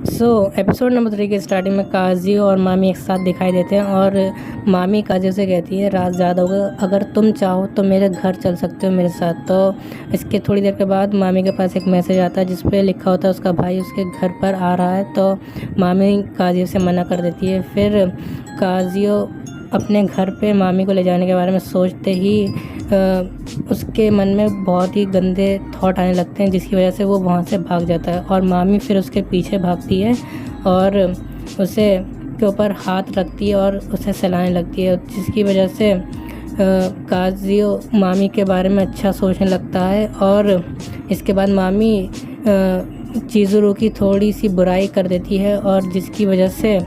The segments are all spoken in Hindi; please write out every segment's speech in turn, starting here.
एपिसोड नंबर 3 की स्टार्टिंग में काजी और मामी एक साथ दिखाई देते हैं और मामी काजी से कहती है रात ज़्यादा होगा, अगर तुम चाहो तो मेरे घर चल सकते हो मेरे साथ। तो इसके थोड़ी देर के बाद मामी के पास एक मैसेज आता है जिस पे लिखा होता है उसका भाई उसके घर पर आ रहा है। तो मामी काजी से मना कर देती है। फिर काजी अपने घर पे मामी को ले जाने के बारे में सोचते ही उसके मन में बहुत ही गंदे थॉट आने लगते हैं, जिसकी वजह से वो वहाँ से भाग जाता है और मामी फिर उसके पीछे भागती है और उसे के ऊपर हाथ रखती है और उसे सहलाने लगती है, जिसकी वजह से काजियो मामी के बारे में अच्छा सोचने लगता है। और इसके बाद मामी चिज़ुरू की थोड़ी सी बुराई कर देती है और जिसकी वजह से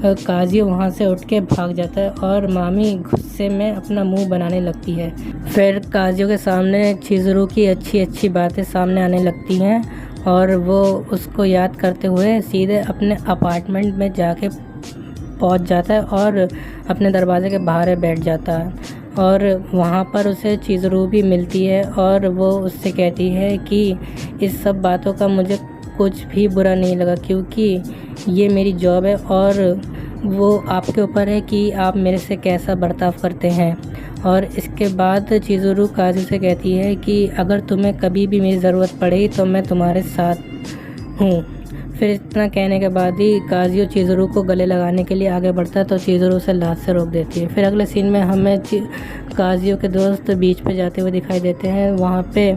काजियो वहाँ से उठ के भाग जाता है और मामी गुस्से में अपना मुंह बनाने लगती है। फिर काजियो के सामने चिज़ुरू की अच्छी अच्छी बातें सामने आने लगती हैं और वो उसको याद करते हुए सीधे अपने अपार्टमेंट में जाके पहुँच जाता है और अपने दरवाजे के बाहर बैठ जाता है। और वहाँ पर उसे चिज़ुरू भी मिलती है और वो उससे कहती है कि इस सब बातों का मुझे कुछ भी बुरा नहीं लगा, क्योंकि ये मेरी जॉब है और वो आपके ऊपर है कि आप मेरे से कैसा बर्ताव करते हैं। और इसके बाद चिज़ुरू काजी से कहती है कि अगर तुम्हें कभी भी मेरी ज़रूरत पड़ेगी तो मैं तुम्हारे साथ हूँ। फिर इतना कहने के बाद ही काजियो चिज़ुरू को गले लगाने के लिए आगे बढ़ता है तो चिज़ुरू उसे लात से रोक देती है। फिर अगले सीन में हमें काजियो के दोस्त बीच पे जाते हुए दिखाई देते हैं। वहाँ पे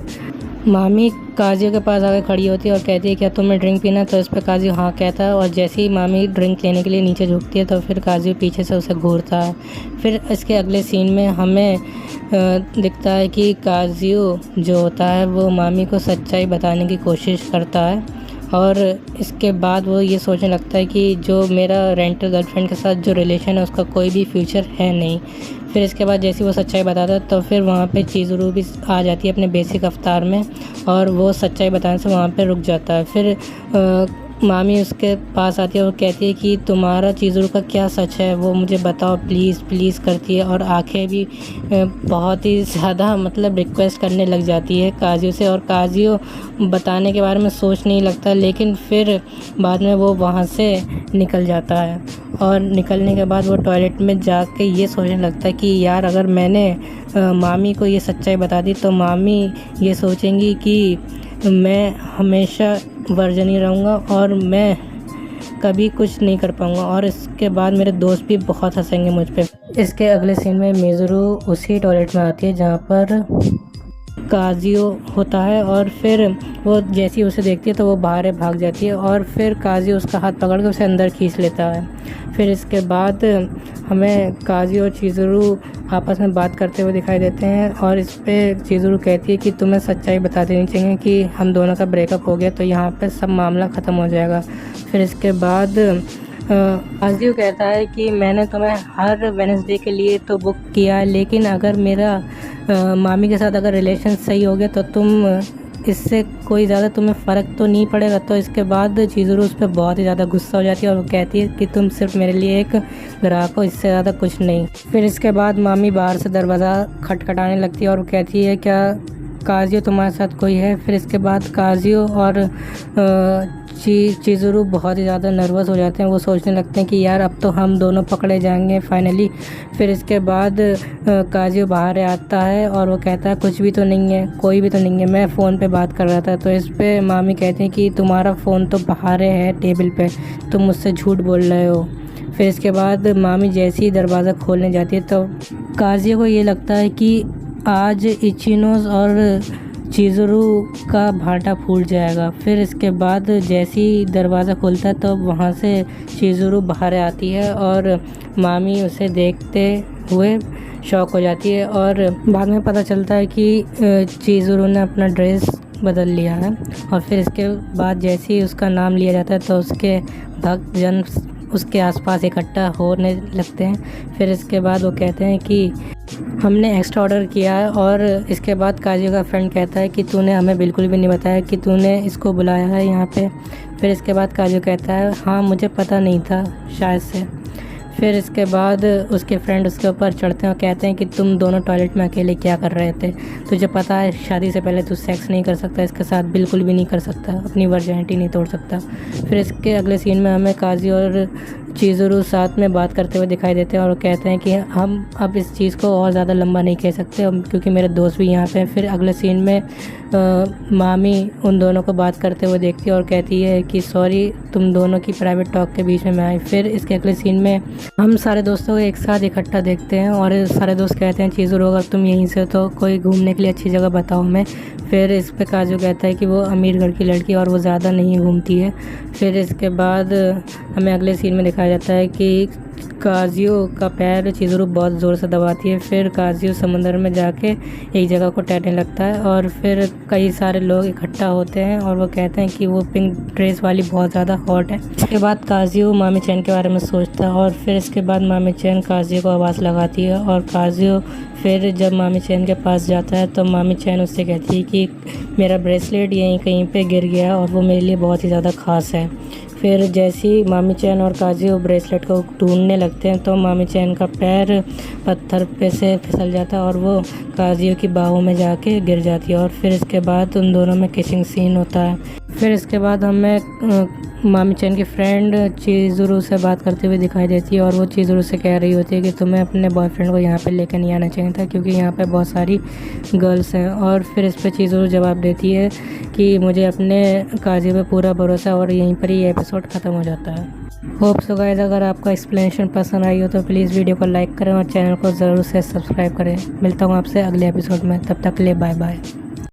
मामी काजियो के पास आकर खड़ी होती है और कहती है क्या तुम्हें ड्रिंक पीना, तो इस पर काजियो हाँ कहता है और जैसे ही मामी ड्रिंक लेने के लिए नीचे झुकती है तो फिर काजियो पीछे से उसे घूरता है। फिर इसके अगले सीन में हमें दिखता है कि काजियो जो होता है वो मामी को सच्चाई बताने की कोशिश करता है और इसके बाद वो ये सोचने लगता है कि जो मेरा रेंटल गर्लफ्रेंड के साथ जो रिलेशन है उसका कोई भी फ्यूचर है नहीं। फिर इसके बाद जैसे वो सच्चाई बताता है तो फिर वहाँ पे चिज़ुरू भी आ जाती है अपने बेसिक अवतार में और वो सच्चाई बताने से वहाँ पे रुक जाता है। फिर मामी उसके पास आती है और कहती है कि तुम्हारा चिज़ुरू का क्या सच है वो मुझे बताओ प्लीज़ प्लीज़ करती है और आंखें भी बहुत ही ज़्यादा मतलब रिक्वेस्ट करने लग जाती है काजियो से। और काजियो बताने के बारे में सोच नहीं लगता, लेकिन फिर बाद में वो वहाँ से निकल जाता है और निकलने के बाद वो टॉयलेट में जाके ये सोचने लगता है कि यार अगर मैंने मामी को ये सच्चाई बता दी तो मामी ये सोचेंगी कि मैं हमेशा वर्जिन ही रहूँगा और मैं कभी कुछ नहीं कर पाऊँगा और इसके बाद मेरे दोस्त भी बहुत हंसेंगे मुझ पे। इसके अगले सीन में मिज़ुरू उसी टॉयलेट में आती है जहाँ पर काजियो होता है और फिर वो जैसी उसे देखती है तो वो बाहर भाग जाती है और फिर काजियो उसका हाथ पकड़ के उसे अंदर खींच लेता है। फिर इसके बाद हमें काजियो और चिज़ुरू आपस में बात करते हुए दिखाई देते हैं और इस पर चिज़ुरू कहती है कि तुम्हें सच्चाई बता देनी चाहिए कि हम दोनों का ब्रेकअप हो गया तो यहाँ पे सब मामला ख़त्म हो जाएगा। फिर इसके बाद काजियो कहता है कि मैंने तुम्हें हर वेडनेसडे के लिए तो बुक किया, लेकिन अगर मेरा मामी के साथ अगर रिलेशन सही हो गया तो तुम इससे कोई ज़्यादा तुम्हें फ़र्क तो नहीं पड़ेगा। तो इसके बाद चिज़ुरू उस पर बहुत ही ज़्यादा गुस्सा हो जाती है और वो कहती है कि तुम सिर्फ मेरे लिए एक ग्राहक हो, इससे ज़्यादा कुछ नहीं। फिर इसके बाद मामी बाहर से दरवाज़ा खटखटाने लगती है और वो कहती है क्या काजियो तुम्हारे साथ कोई है। फिर इसके बाद काजियो और चिज़ुरू बहुत ही ज़्यादा नर्वस हो जाते हैं। वो सोचने लगते हैं कि यार अब तो हम दोनों पकड़े जाएंगे फाइनली। फिर इसके बाद काजियो बाहर आता है और वो कहता है कुछ भी तो नहीं है, कोई भी तो नहीं है, मैं फ़ोन पे बात कर रहा था। तो इस पे मामी कहती हैं कि तुम्हारा फ़ोन तो बाहर है टेबल पे, तुम मुझसे झूठ बोल रहे हो। फिर इसके बाद मामी जैसे ही दरवाज़ा खोलने जाती है तो काजियो को ये लगता है कि आज इचिनोज़ और चिज़ुरू का भाटा फूट जाएगा। फिर इसके बाद जैसे ही दरवाज़ा खुलता है तो वहाँ से चिज़ुरू बाहर आती है और मामी उसे देखते हुए शॉक हो जाती है और बाद में पता चलता है कि चिज़ुरू ने अपना ड्रेस बदल लिया है। और फिर इसके बाद जैसे ही उसका नाम लिया जाता है तो उसके भक्तजन उसके आसपास इकट्ठा होने लगते हैं। फिर इसके बाद वो कहते हैं कि हमने एक्स्ट्रा ऑर्डर किया है और इसके बाद काजियो का फ्रेंड कहता है कि तूने हमें बिल्कुल भी नहीं बताया कि तूने इसको बुलाया है यहाँ पे। फिर इसके बाद काजियो कहता है हाँ मुझे पता नहीं था शायद से। फिर इसके बाद उसके फ्रेंड उसके ऊपर चढ़ते हैं और कहते हैं कि तुम दोनों टॉयलेट में अकेले क्या कर रहे थे, तुझे पता है शादी से पहले तू सेक्स नहीं कर सकता, इसके साथ बिल्कुल भी नहीं कर सकता, अपनी वर्जिनिटी नहीं तोड़ सकता। फिर इसके अगले सीन में हमें काजी और चिज़ुरू साथ में बात करते हुए दिखाई देते हैं और कहते हैं कि हम अब इस चीज़ को और ज़्यादा लंबा नहीं कह सकते क्योंकि मेरे दोस्त भी यहाँ पे हैं। फिर अगले सीन में मामी उन दोनों को बात करते हुए देखती है और कहती है कि सॉरी तुम दोनों की प्राइवेट टॉक के बीच में मैं आई। फिर इसके अगले सीन में हम सारे दोस्तों को एक साथ इकट्ठा देखते हैं और सारे दोस्त कहते हैं चिज़ुरू अगर तुम यहीं से तो कोई घूमने के लिए अच्छी जगह बताओ हमें। फिर इस पे काजू कहता है कि वो अमीर घर की लड़की और वो ज़्यादा नहीं घूमती है। फिर इसके बाद हमें अगले सीन में दिखाया जाता है कि काजियो का पैर चिज़ुरू बहुत ज़ोर से दबाती है। फिर काजियो समंदर में जाके एक जगह को तैरने लगता है और फिर कई सारे लोग इकट्ठा होते हैं और वो कहते हैं कि वो पिंक ड्रेस वाली बहुत ज़्यादा हॉट है। इसके बाद काजियो मामी चैन के बारे में सोचता है और फिर इसके बाद मामी चैन काजियो को आवाज़ लगाती है और काजियो फिर जब मामी चैन के पास जाता है तो मामी चैन उससे कहती है कि मेरा ब्रेसलेट यहीं कहीं पे गिर गया और वो मेरे लिए बहुत ही ज़्यादा ख़ास है। फिर जैसे ही मामी चैन और काजियो ब्रेसलेट को ढूंढने लगते हैं तो मामी चैन का पैर पत्थर पे से फिसल जाता है और वो काजियो की बाहों में जाके गिर जाती है और फिर इसके बाद उन दोनों में किसिंग सीन होता है। फिर इसके बाद हमें मामी चैन की फ्रेंड चिज़ुरू से बात करते हुए दिखाई देती है और वो चिज़ुरू से कह रही होती है कि तुम्हें अपने बॉयफ्रेंड को यहाँ पे लेकर नहीं आना चाहिए था क्योंकि यहाँ पे बहुत सारी गर्ल्स हैं। और फिर इस पर चिज़ुरू जवाब देती है कि मुझे अपने काजी पे पूरा भरोसा और यहीं पर ही एपिसोड ख़त्म हो जाता है। होप सो गाइस अगर आपको एक्सप्लेनेशन पसंद आई हो तो प्लीज़ वीडियो को लाइक करें और चैनल को ज़रूर से सब्सक्राइब करें। मिलता हूँ आपसे अगले एपिसोड में, तब तक के लिए बाय बाय।